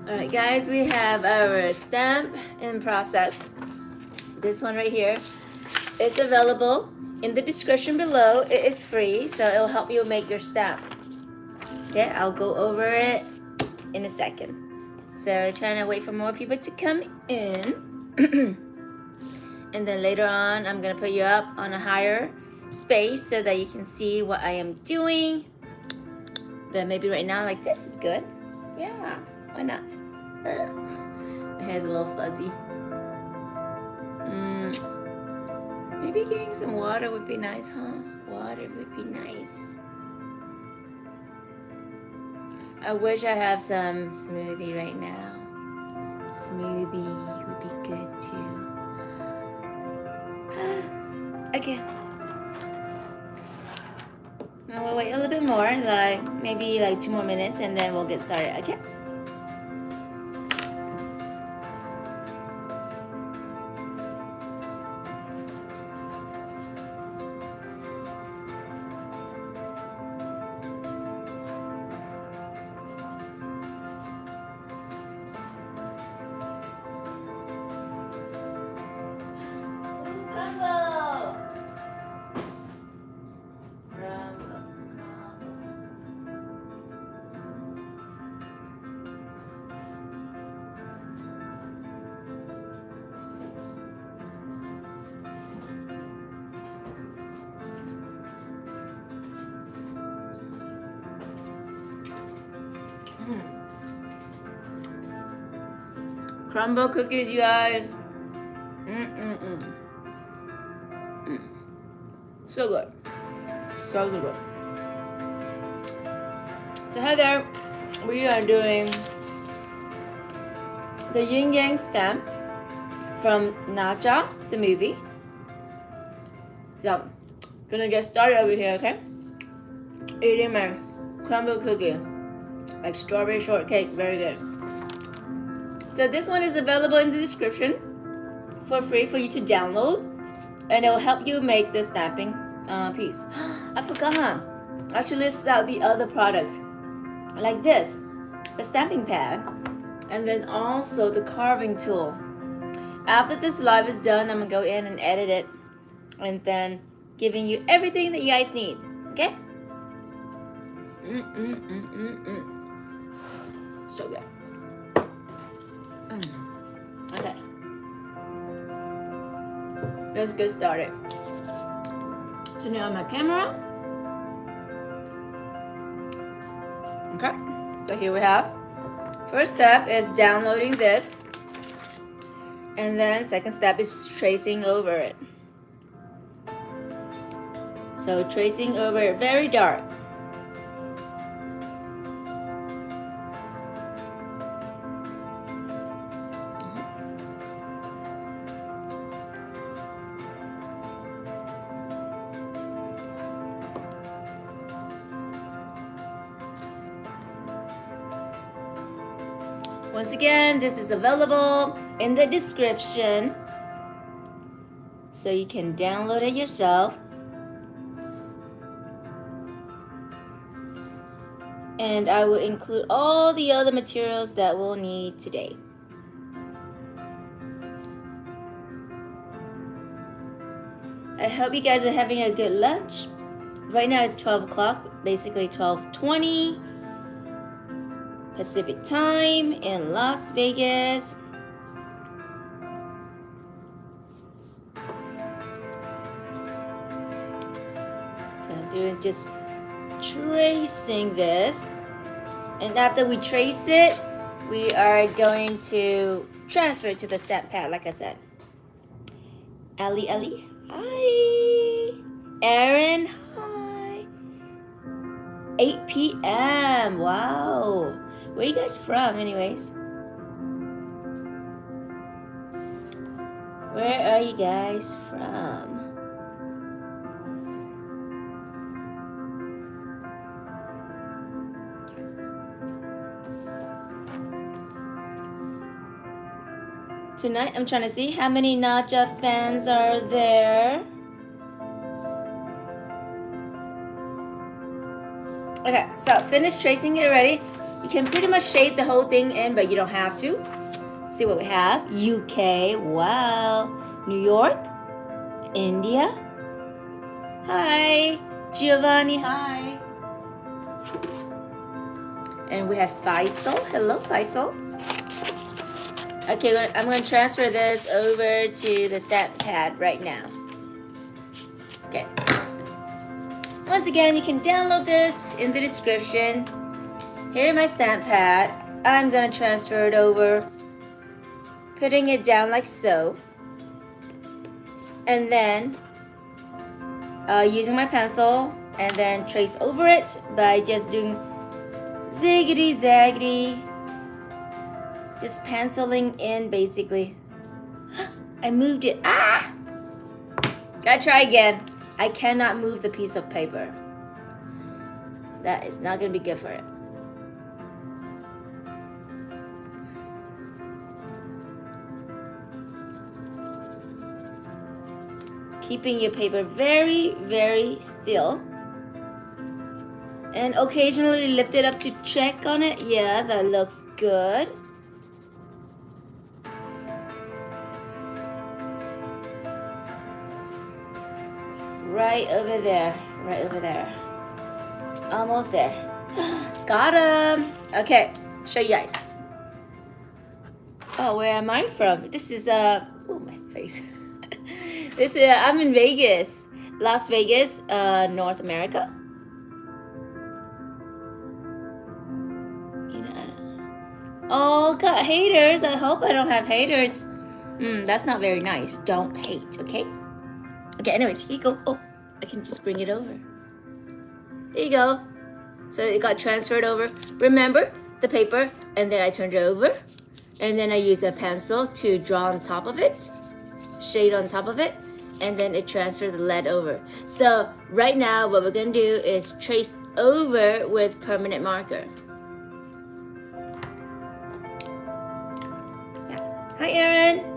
Alright guys, we have our stamp in process. This one right here is available in the description below. It is free, so it'll help you make your stamp. Okay, I'll go over it in a second. So trying to wait for more people to come in. And then later on, I'm gonna put you up on a higher space so that you can see what I am doing. But maybe right now, like this is good. Yeah, why not? My hair's a little fuzzy. Maybe getting some water would be nice, huh? Water would be nice. I wish I have some smoothie right now. Smoothie would be good too. Okay. Now we'll wait a little bit more, like maybe like 2 more minutes, and then we'll get started, okay? Crumble cookies, you guys. So good. So good. So hi there. We are doing the yin yang stamp from Nezha, the movie. So, gonna get started over here, okay? Eating my crumble cookie. Like strawberry shortcake, very good. So this one is available in the description for free for you to download, and it will help you make the stamping piece. I forgot, huh? I should list out the other products like this, the stamping pad, and then also the carving tool. After this live is done, I'm gonna go in and edit it, and then giving you everything that you guys need. Okay? So good. Okay. Let's get started. Turning on my camera. Okay. So here we have. First step is downloading this. And then second step is tracing over it. So tracing over it very dark. Once again, this is available in the description, so you can download it yourself. And I will include all the other materials that we'll need today. I hope you guys are having a good lunch. Right now it's 12 o'clock, basically 12:20 Pacific time in Las Vegas. Doing just tracing this, and after we trace it, we are going to transfer to the stamp pad, like I said. Ellie, hi. Aaron, hi. 8 p.m. Wow. Where are you guys from, anyways? Where are you guys from? Tonight, I'm trying to see how many Nezha fans are there. Okay, so finish tracing it already. You can pretty much shade the whole thing in, but you don't have to. See what we have. UK, wow. New York, India. Hi, Giovanni, hi. And we have Faisal. Hello, Faisal. Okay, I'm going to transfer this over to the stamp pad right now. Okay. Once again, you can download this in the description. Here's my stamp pad. I'm going to transfer it over, putting it down like so. And then using my pencil and then trace over it by just doing ziggity zaggity, just penciling in basically. I moved it. Ah! Gotta try again. I cannot move the piece of paper. That is not gonna be good for it. Keeping your paper very, very still. And occasionally lift it up to check on it. Yeah, that looks good. Right over there. Right over there. Almost there. Got him. Okay, show you guys. Oh, where am I from? This is oh my face. This is I'm in Vegas, Las Vegas, North America. Oh, got haters. I hope I don't have haters. That's not very nice. Don't hate, okay? Okay, anyways, here you go. Oh, I can just bring it over. There you go. So it got transferred over. Remember the paper, and then I turned it over. And then I use a pencil to draw on top of it, shade on top of it, and then it transferred the lead over. So right now, what we're gonna do is trace over with permanent marker. Yeah. Hi, Aaron.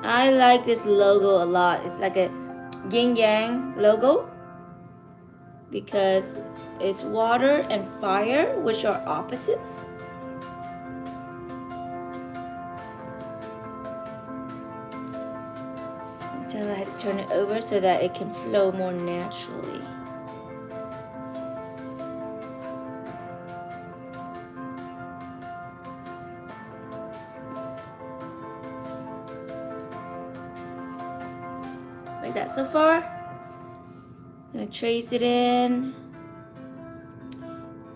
I like this logo a lot. It's like a yin-yang logo because it's water and fire, which are opposites. Sometimes I have to turn it over so that it can flow more naturally. Like that so far. I'm gonna trace it in.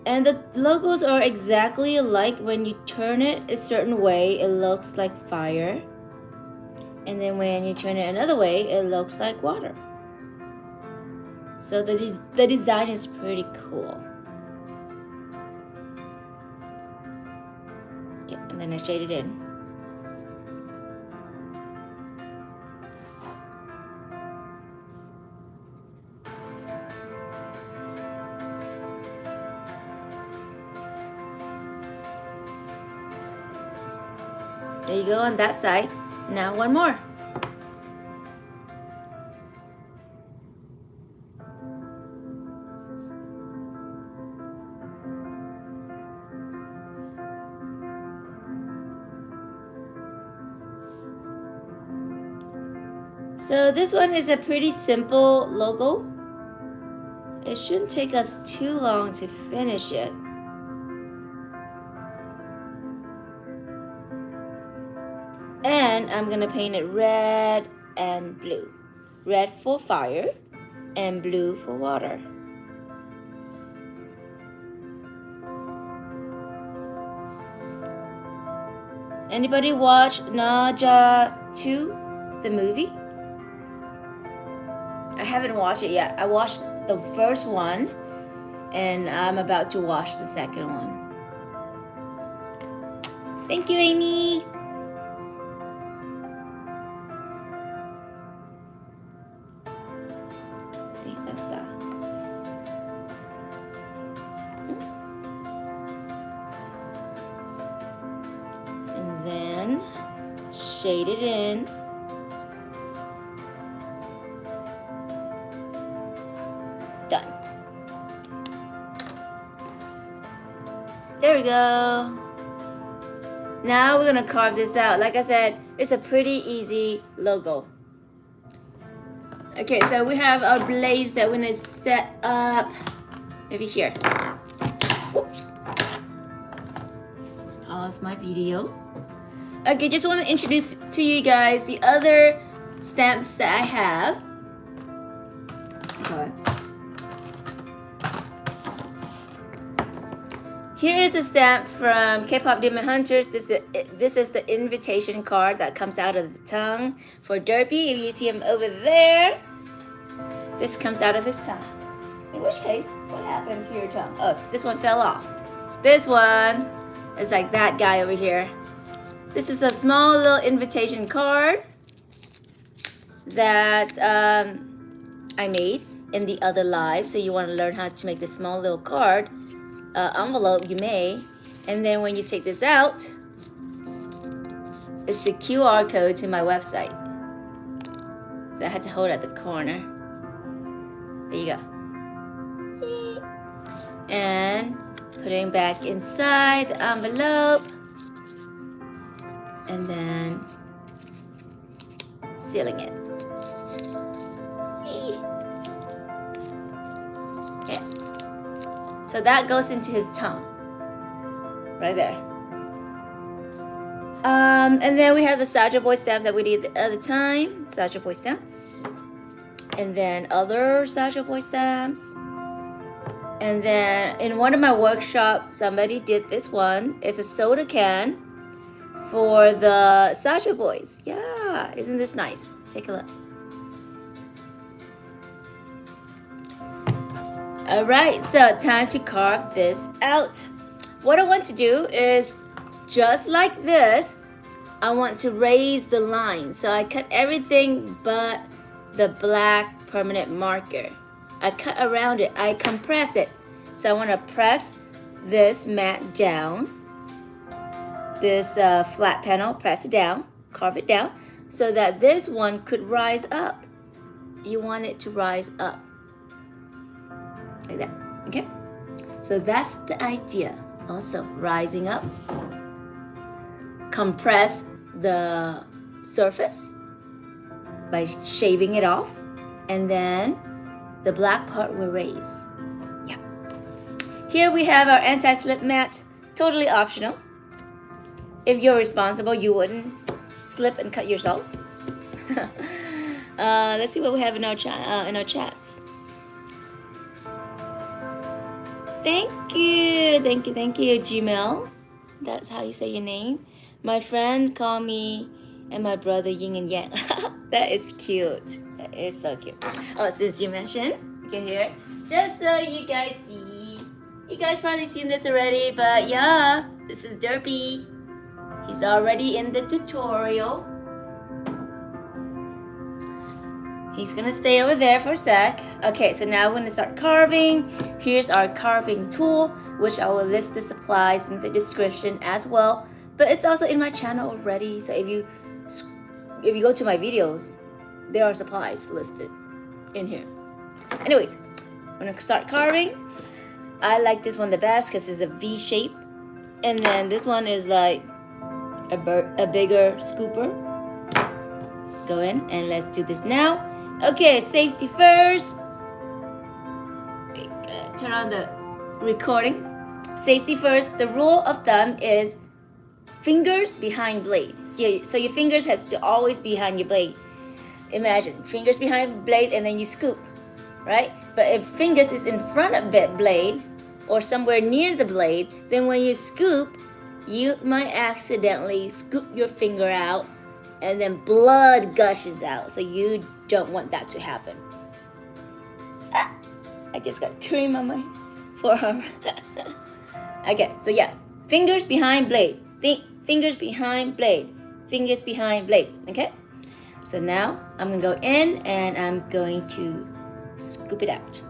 And the logos are exactly alike. When you turn it a certain way, it looks like fire. And then when you turn it another way, it looks like water. So the design is pretty cool. Okay, and then I shade it in. There you go on that side. Now one more. So this one is a pretty simple logo. It shouldn't take us too long to finish it. And I'm gonna paint it red and blue. Red for fire and blue for water. Anybody watch Nezha 2, the movie? I haven't watched it yet. I watched the first one and I'm about to watch the second one. Thank you, Amy. I think that's that. And then shade it in. we go. Now we're gonna carve this out. Like I said, it's a pretty easy logo. Okay, so we have our blades that we're gonna set up over here. Whoops. Pause my video. Okay, just want to introduce to you guys the other stamps that I have. Okay. Here is a stamp from K-pop Demon Hunters. This is the invitation card that comes out of the tongue for Derpy. If you see him over there, this comes out of his tongue. In which case, what happened to your tongue? Oh, this one fell off. This one is like that guy over here. This is a small little invitation card that I made in the other live. So you want to learn how to make this small little card envelope, you may. And then when you take this out, it's the QR code to my website. So I had to hold at the corner. There you go. And putting back inside the envelope. And then sealing it. Okay. So that goes into his tongue. Right there. And then we have the Soldier Boy stamp that we did the other time. Soldier Boy stamps. And then other Soldier Boy stamps. And then in one of my workshops, somebody did this one. It's a soda can for the Soldier Boys. Yeah, isn't this nice? Take a look. All right, so time to carve this out. What I want to do is just like this, I want to raise the line. So I cut everything but the black permanent marker. I cut around it, I compress it. So I want to press this mat down, this flat panel, press it down, carve it down, so that this one could rise up. You want it to rise up, like that, okay? So that's the idea, also rising up. Compress the surface by shaving it off, and then the black part will raise. Yeah. Here we have our anti-slip mat, totally optional. If you're responsible, you wouldn't slip and cut yourself. Let's see what we have in our chats. Thank you, Gmail. That's how you say your name. My friend called me and my brother yin and yang. That is cute. That is so cute. Oh, since you mentioned, you can hear. Just so you guys see. You guys probably seen this already, but yeah, this is Derpy. He's already in the tutorial. He's gonna stay over there for a sec. Okay, so now we're gonna start carving. Here's our carving tool, which I will list the supplies in the description as well. But it's also in my channel already. So if you go to my videos, there are supplies listed in here. Anyways, I'm gonna start carving. I like this one the best because it's a V shape. And then this one is like a bigger scooper. Go in and let's do this now. Okay, safety first. Wait, turn on the recording. Safety first. The rule of thumb is fingers behind blade. So your fingers has to always be behind your blade. Imagine fingers behind blade and then you scoop, right? But if fingers is in front of the blade or somewhere near the blade, then when you scoop, you might accidentally scoop your finger out and then blood gushes out. So you don't want that to happen. I just got cream on my forearm. Okay, so yeah, fingers behind blade. Fingers behind blade. Fingers behind blade, okay? So now I'm gonna go in and I'm going to scoop it out.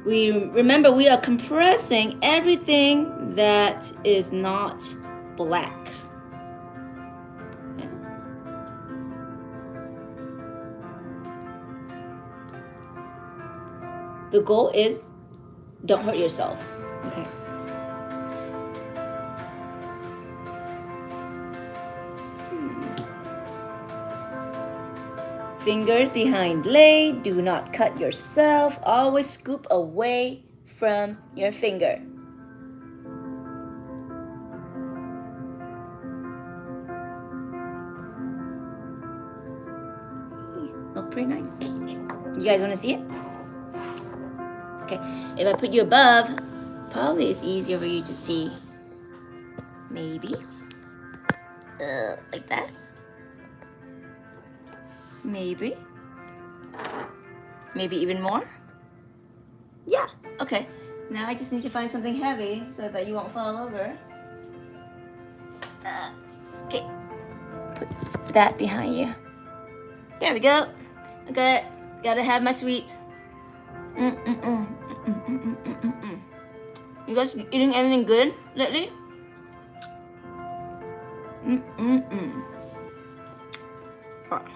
Remember, we are compressing everything that is not black. The goal is don't hurt yourself. Okay. Fingers behind blade. Do not cut yourself. Always scoop away from your finger. Look pretty nice. You guys want to see it? Okay, if I put you above, probably it's easier for you to see. Maybe. Like that. Maybe. Maybe even more. Yeah, okay. Now I just need to find something heavy so that you won't fall over. Okay, put that behind you. There we go. Okay, gotta have my sweets. You guys eating anything good lately? Alright.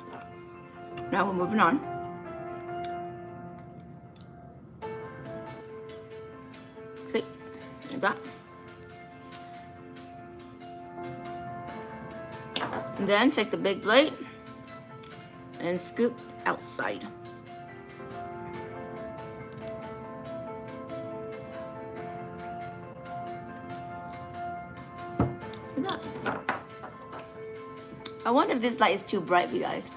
Now we're moving on. See, like that. And then take the big blade and scoop outside. Like that. I wonder if this light is too bright for you guys.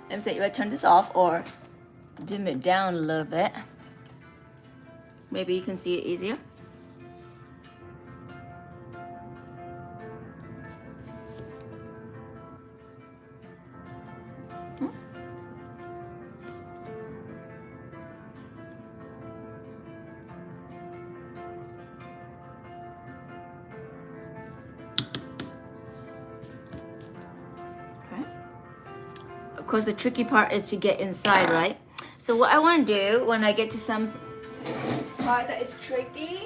Let me see if I turn this off or dim it down a little bit. Maybe you can see it easier. Of course, the tricky part is to get inside, right? So what I want to do when I get to some part that is tricky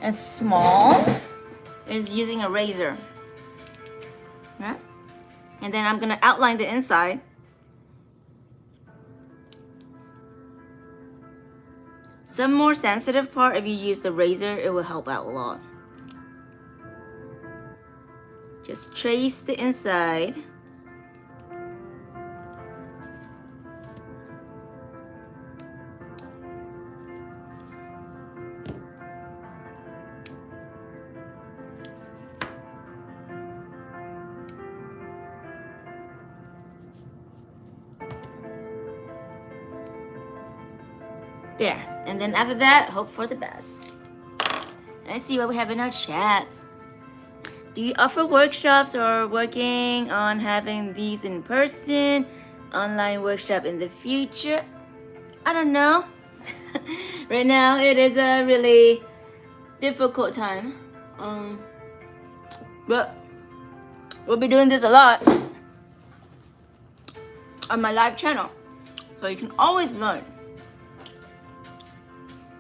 and small is using a razor, right? And then I'm gonna outline the inside. Some more sensitive part, if you use the razor, it will help out a lot. Just trace the inside. There, and then after that, hope for the best. Let's see what we have in our chats. Do you offer workshops or working on having these in person, online workshop in the future? I don't know. Right now, it is a really difficult time. But we'll be doing this a lot on my live channel, so you can always learn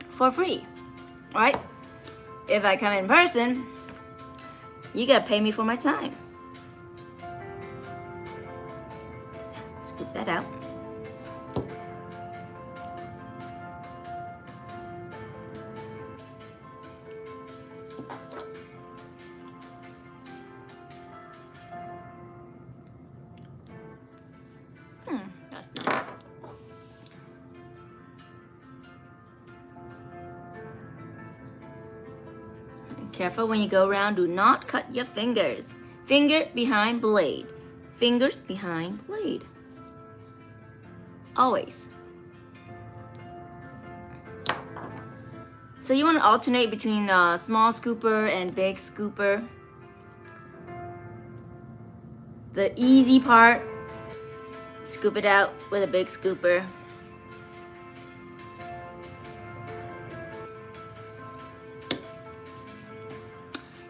for free, right? If I come in person, you gotta pay me for my time. Scoop that out. That's nice. Careful when you go around, do not cut your fingers. Finger behind blade. Fingers behind blade. Always. So you want to alternate between small scooper and big scooper. The easy part, scoop it out with a big scooper.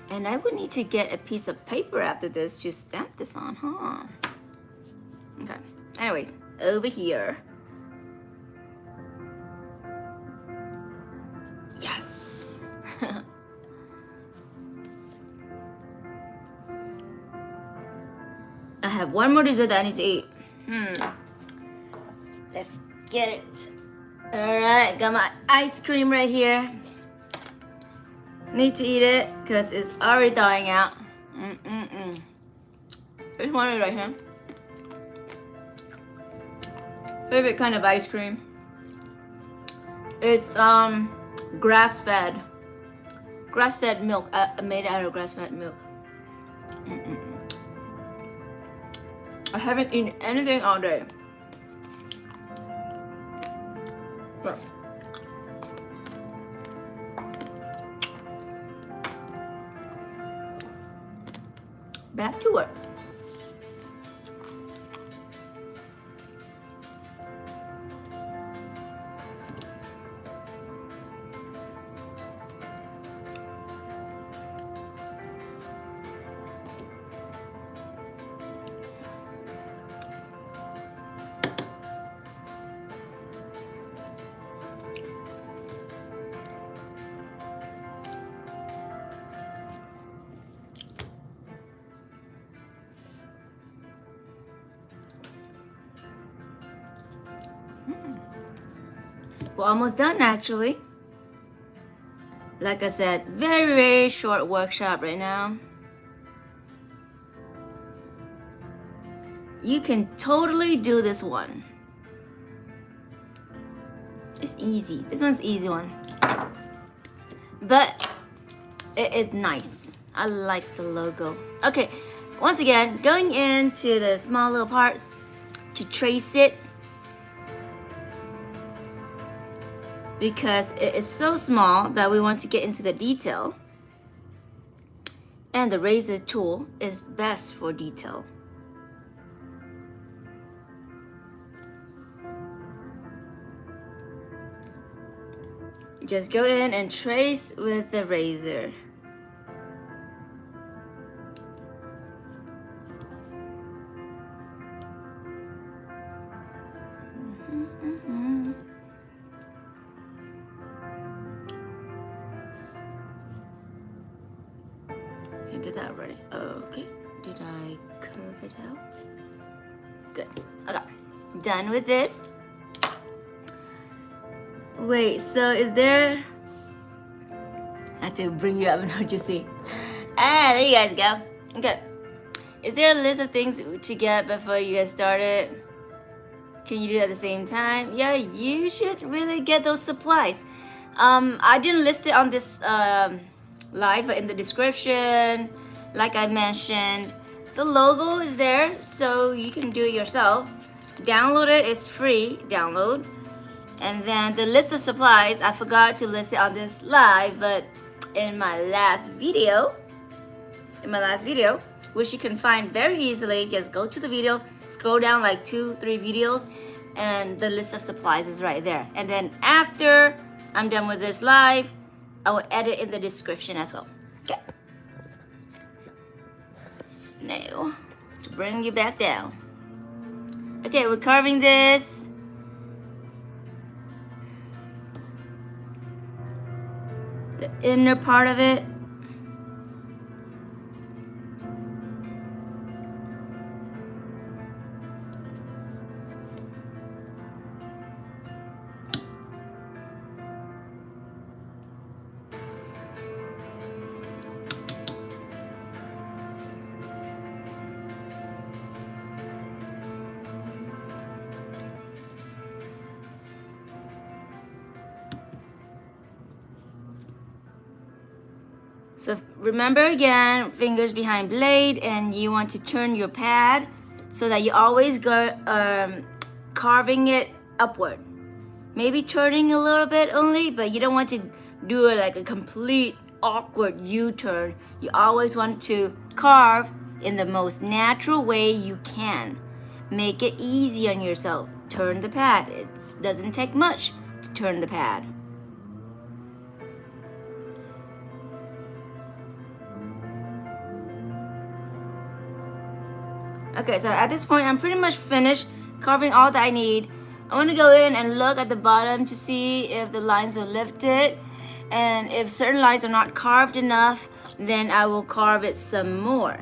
And I would need to get a piece of paper after this to stamp this on, huh? Okay, anyways, over here. Yes! I have one more dessert that I need to eat. Let's get it. Alright, got my ice cream right here. Need to eat it because it's already thawing out. This one is right here. Favorite kind of ice cream. It's grass-fed milk, made out of grass-fed milk. I haven't eaten anything all day. But back to work. We're almost done actually. Like I said, very, very short workshop right now. You can totally do this one. It's easy. This one's the easy one. But it is nice. I like the logo. Okay, once again, going into the small little parts to trace it. Because it is so small that we want to get into the detail. And the razor tool is best for detail. Just go in and trace with the razor. I did that already. Okay. Did I curve it out? Good. Okay. Done with this. Wait, so is there... I have to bring you up and what you see. Ah, there you guys go. Okay. Is there a list of things to get before you get started? Can you do it at the same time? Yeah, you should really get those supplies. I didn't list it on this live, but in the description, like I mentioned, the logo is there, so you can do it yourself. Download it, it's free, download. And then the list of supplies, I forgot to list it on this live, but in my last video, which you can find very easily, just go to the video, scroll down like 2-3 videos, and the list of supplies is right there. And then after I'm done with this live, I will edit in the description as well. Okay. Now, to bring you back down. Okay, we're carving this. The inner part of it. So remember again, fingers behind blade, and you want to turn your pad so that you always go carving it upward. Maybe turning a little bit only, but you don't want to do it like a complete awkward U-turn. You always want to carve in the most natural way you can. Make it easy on yourself. Turn the pad. It doesn't take much to turn the pad. Okay, so at this point, I'm pretty much finished carving all that I need. I want to go in and look at the bottom to see if the lines are lifted. And if certain lines are not carved enough, then I will carve it some more.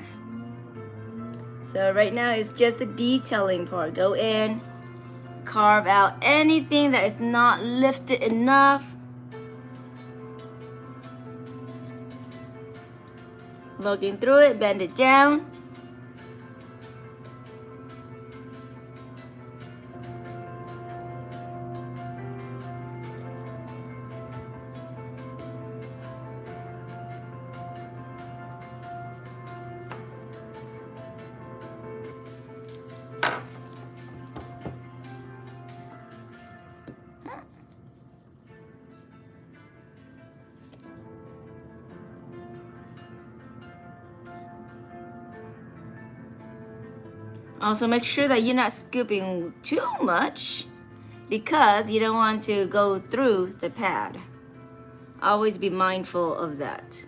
So right now, it's just the detailing part. Go in, carve out anything that is not lifted enough. Looking through it, bend it down. Also, make sure that you're not scooping too much because you don't want to go through the pad. Always be mindful of that.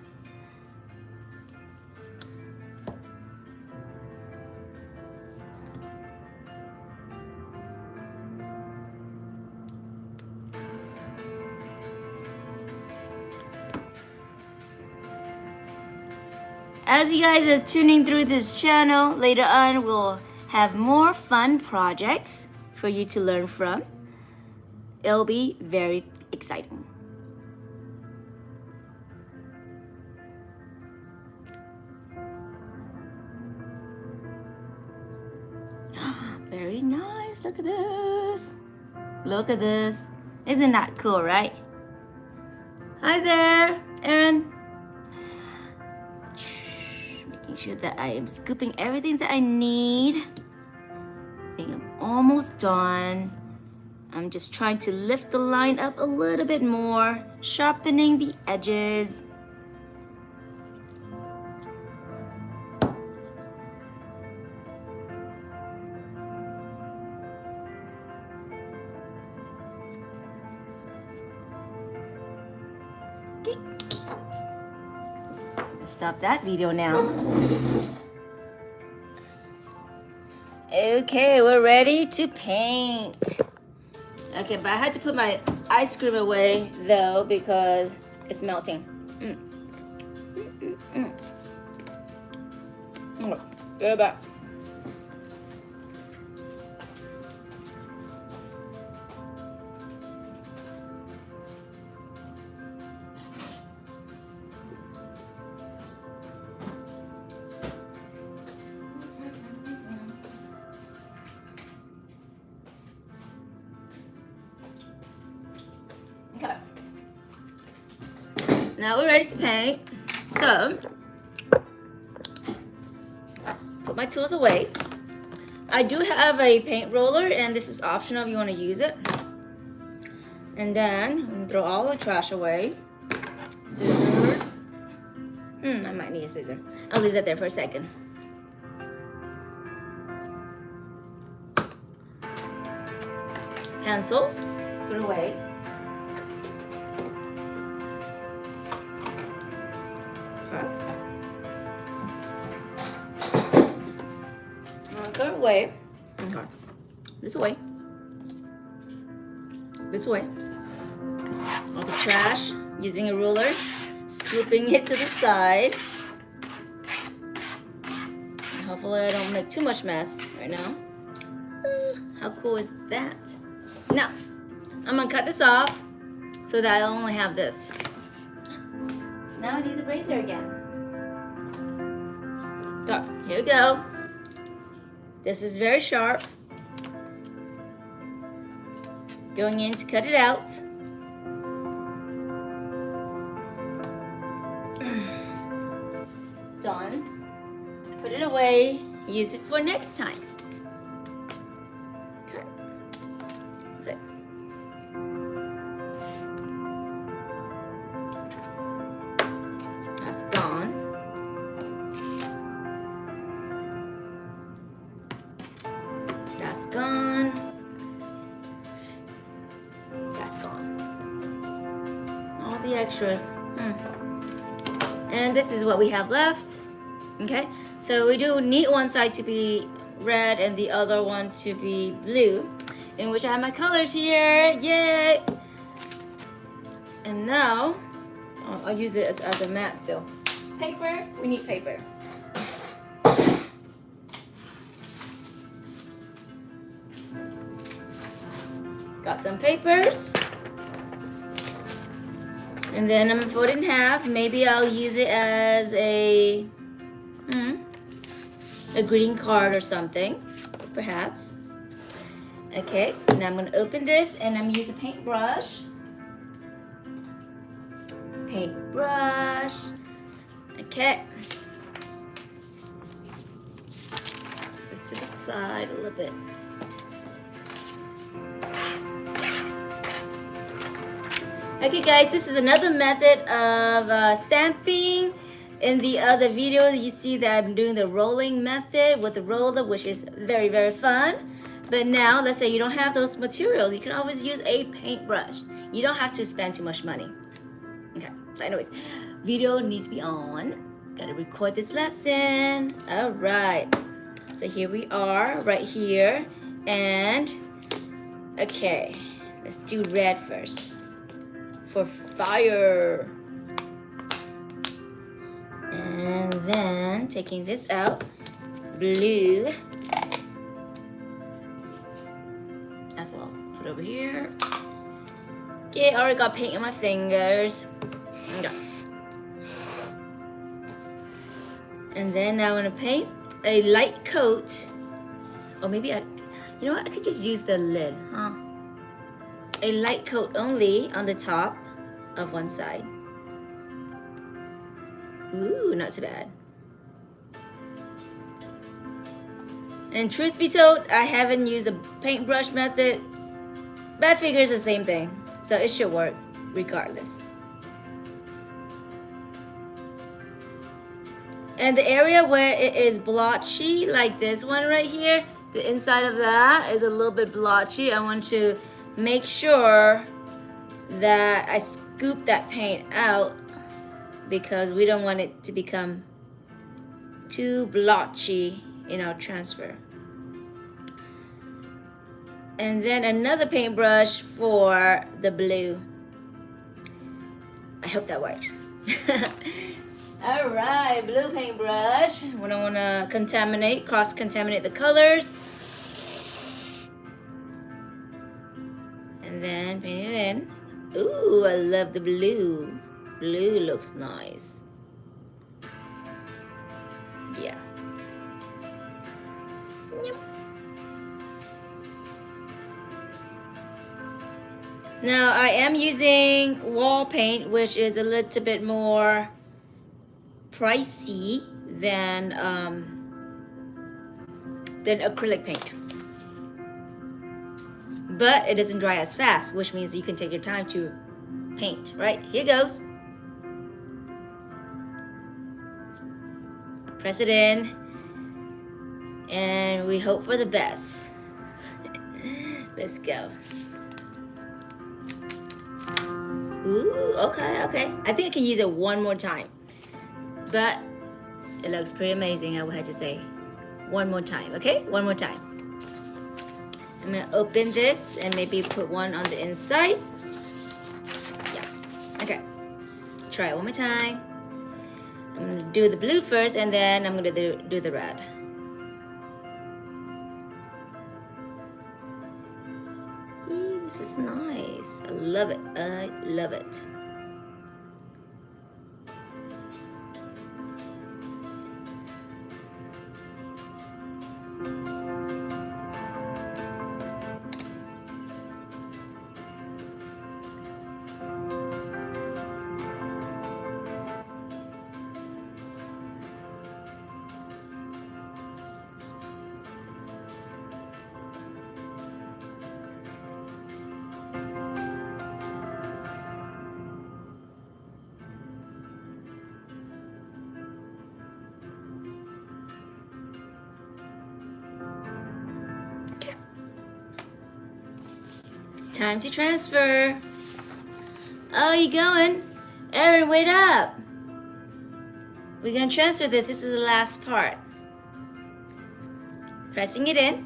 As you guys are tuning through this channel, later on we'll have more fun projects for you to learn from. It'll be very exciting. Very nice. Look at this. Look at this. Isn't that cool, right? Hi there, Erin. Making sure that I am scooping everything that I need. I think I'm almost done. I'm just trying to lift the line up a little bit more, sharpening the edges. Okay. Stop that video now. Okay, we're ready to paint. Okay, but I had to put my ice cream away though because it's melting. Go back. Okay. Now we're ready to paint. So, put my tools away. I do have a paint roller and this is optional if you want to use it. And then throw all the trash away. Scissors. I might need a scissor. I'll leave that there for a second. Pencils, put away. Marker away. Okay. This way. This way. All the trash, using a ruler, scooping it to the side. Hopefully I don't make too much mess right now. How cool is that? Now, I'm gonna cut this off so that I only have this. Now I need the razor again. So, here we go. This is very sharp. Going in to cut it out. Done. Put it away. Use it for next time. Okay. That's it. That's gone. That's gone. That's gone. All the extras. And this is what we have left. Okay, so we do need one side to be red and the other one to be blue, in which I have my colors here. Yay! And now I'll use it as a mat still. Paper, we need paper. Got some papers. And then I'm gonna fold it in half. Maybe I'll use it as a greeting card or something, perhaps. Okay, now I'm gonna open this and I'm using a paintbrush. Paintbrush. Okay. This to the side a little bit. Okay guys, this is another method of stamping. In the other video, you see that I'm doing the rolling method with the roller, which is very, very fun. But now, let's say you don't have those materials. You can always use a paintbrush. You don't have to spend too much money. Okay, so anyways, video needs to be on. Gotta record this lesson. All right, so here we are, right here. And, okay, let's do red first. For fire. And then taking this out, blue as well. Put over here. Okay, I already got paint on my fingers. Okay. And then now I'm gonna paint a light coat. Or maybe you know what? I could just use the lid, huh? A light coat only on the top of one side. Ooh, not too bad. And truth be told, I haven't used a paintbrush method, but I figure it's the same thing. So it should work regardless. And the area where it is blotchy, like this one right here, the inside of that is a little bit blotchy. I want to make sure that I scoop that paint out because we don't want it to become too blotchy in our transfer. And then another paintbrush for the blue. I hope that works. All right, blue paintbrush. We don't want to cross-contaminate the colors. And then paint it in. Ooh, I love the blue. Blue looks nice. Yeah. Yep. Now I am using wall paint, which is a little bit more pricey than acrylic paint. But it doesn't dry as fast, which means you can take your time to paint. Right, here goes. Press it in, and we hope for the best. Let's go. Ooh, okay. I think I can use it one more time, but it looks pretty amazing, I would have to say. One more time, okay? One more time. I'm gonna open this and maybe put one on the inside. Yeah, okay. Try it one more time. I'm gonna do the blue first and then I'm gonna do the red. Ooh, this is nice. I love it. I love it. Time to transfer. Oh, you going? Erin, wait up. We're gonna transfer this. This is the last part. Pressing it in.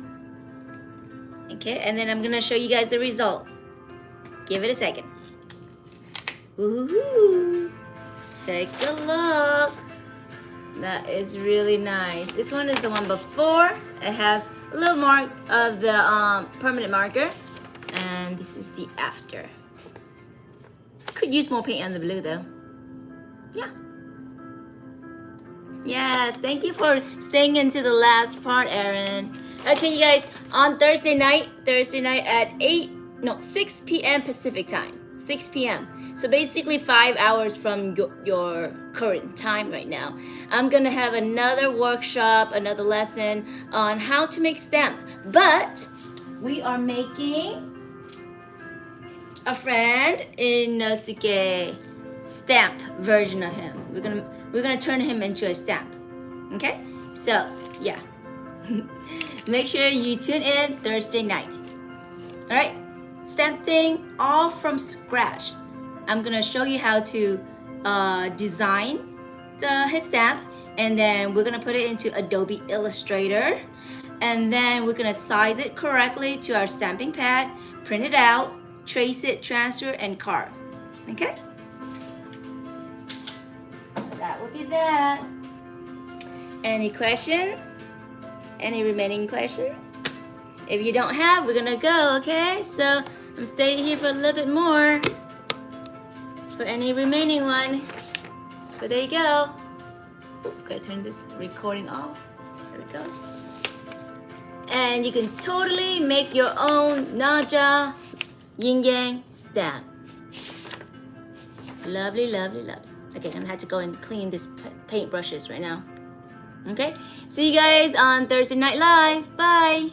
Okay, and then I'm gonna show you guys the result. Give it a second. Woohoo! Take a look. That is really nice. This one is the one before. It has a little mark of the permanent marker. And this is the after. Could use more paint on the blue though. Yeah. Yes, thank you for staying into the last part, Erin. Okay, you guys, on Thursday night at 6 p.m. Pacific time. 6 p.m. So basically 5 hours from your current time right now. I'm gonna have another workshop, another lesson on how to make stamps. But we are making a friend in Inosuke stamp version of him. We're gonna turn him into a stamp. Okay? So yeah. Make sure you tune in Thursday night. Alright? Stamping all from scratch. I'm gonna show you how to design his stamp, and then we're gonna put it into Adobe Illustrator, and then we're gonna size it correctly to our stamping pad, print it out, trace it, transfer, and carve. Okay? That would be that. Any questions? Any remaining questions? If you don't have, we're gonna go, okay? So I'm staying here for a little bit more for any remaining one. But there you go. Okay, turn this recording off. There we go. And you can totally make your own Nezha yinyang stamp. Lovely, lovely, lovely. Okay, I'm gonna have to go and clean this paint brushes right now. Okay, see you guys on Thursday Night Live. Bye.